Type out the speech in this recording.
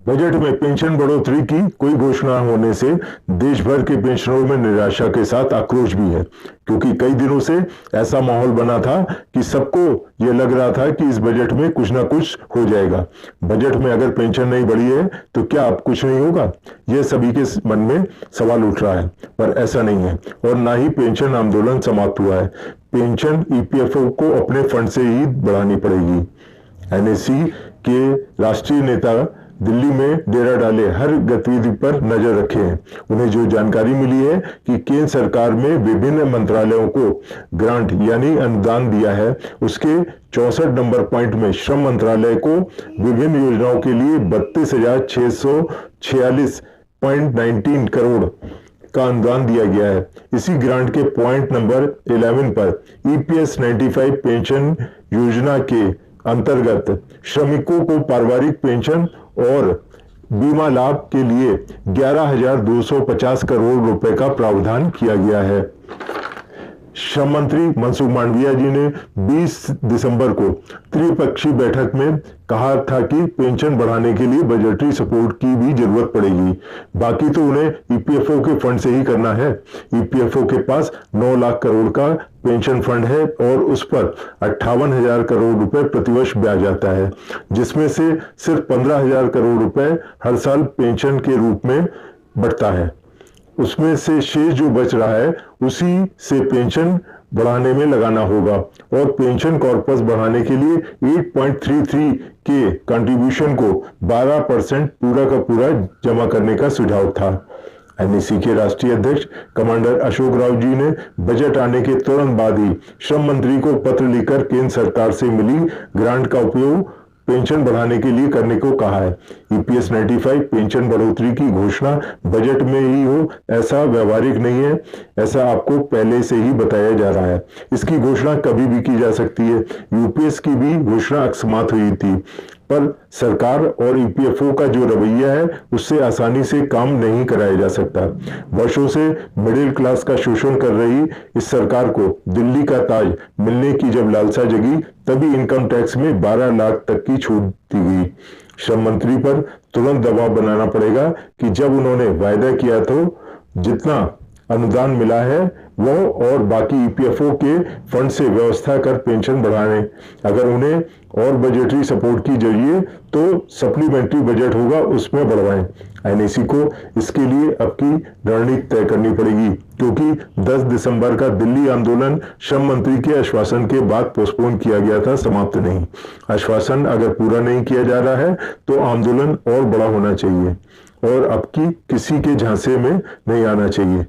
Budget में pension बढ़ोतरी की कोई घोषणा होने से देश भर के पेंशनरों में निराशा के साथ आक्रोश भी है, क्योंकि कई दिनों से ऐसा माहौल बना था कि सबको ये लग रहा था कि इस बजट में कुछ ना कुछ हो जाएगा। बजट में अगर पेंशन नहीं बढ़ी है तो क्या अब कुछ नहीं होगा, यह सभी के मन में सवाल उठ रहा है। पर ऐसा नहीं है और ना ही पेंशन आंदोलन समाप्त हुआ है। पेंशन ईपीएफओ को अपने फंड से ही बढ़ानी पड़ेगी। एनएससी के राष्ट्रीय नेता दिल्ली में डेरा डाले हर गतिविधि पर नजर रखे हैं। उन्हें जो जानकारी मिली है कि केंद्र सरकार में विभिन्न मंत्रालयों को ग्रांट यानी अनुदान दिया है, उसके 64 नंबर पॉइंट में श्रम मंत्रालय को विभिन्न योजनाओं के लिए 32,646.19 करोड़ का अनुदान दिया गया है। इसी ग्रांट के पॉइंट नंबर 11 पर ईपीएस 95 पेंशन योजना के अंतर्गत श्रमिकों को पारिवारिक पेंशन और बीमा लाभ के लिए 11,250 करोड़ रुपए का प्रावधान किया गया है। श्रम मंत्री मनसुख मांडविया जी ने 20 दिसंबर को त्रिपक्षीय बैठक में कहा था कि पेंशन बढ़ाने के लिए बजटरी सपोर्ट की भी जरूरत पड़ेगी। बाकी तो उन्हें ईपीएफओ के फंड से ही करना है। ईपीएफओ के पास 9 लाख करोड़ का पेंशन फंड है और उस पर 58,000 करोड़ रुपए प्रतिवर्ष ब्याज आता है, जिसमें से सिर्फ 15,000 करोड़ रुपए हर साल पेंशन के रूप में बढ़ता है। उसमें से शेष जो बच रहा है उसी से पेंशन बढ़ाने में लगाना होगा और पेंशन कॉर्पस बढ़ाने के लिए 8.33 के कंट्रीब्यूशन को 12% पूरा का पूरा जमा करने का सुझाव था। एनएससी के राष्ट्रीय अध्यक्ष कमांडर अशोक राव जी ने बजट आने के तुरंत बाद ही श्रम मंत्री को पत्र लिखकर केंद्र सरकार से मिली ग्रांट का उपयोग पेंशन बढ़ाने के लिए करने को कहा है। ईपीएस 95 पेंशन बढ़ोतरी की घोषणा बजट में ही हो ऐसा व्यवहारिक नहीं है, ऐसा आपको पहले से ही बताया जा रहा है। इसकी घोषणा कभी भी की जा सकती है। यूपीएस की भी घोषणा अकस्मात हुई थी, पर सरकार और ईपीएफओ का जो रवैया है उससे आसानी से काम नहीं कराया जा सकता। वर्षों से मिडिल क्लास का शोषण कर रही इस सरकार को दिल्ली का ताज मिलने की जब लालसा जगी, तभी इनकम टैक्स में 12 लाख तक की छूट दी गई। श्रम मंत्री पर तुरंत दबाव बनाना पड़ेगा कि जब उन्होंने वायदा किया तो जितना अनुदान मिला है वो और बाकी ईपीएफओ के फंड से व्यवस्था कर पेंशन बढ़ाने। अगर उन्हें और बजटरी सपोर्ट की चाहिए तो सप्लीमेंट्री बजट होगा, उसमें बढ़वाएं। एनएससी को इसके लिए अब की रणनीति तय करनी पड़ेगी, क्योंकि 10 दिसंबर का दिल्ली आंदोलन श्रम मंत्री के आश्वासन के बाद पोस्टपोन किया गया था, समाप्त नहीं। आश्वासन अगर पूरा नहीं किया जा रहा है तो आंदोलन और बड़ा होना चाहिए और अब की किसी के झांसे में नहीं आना चाहिए।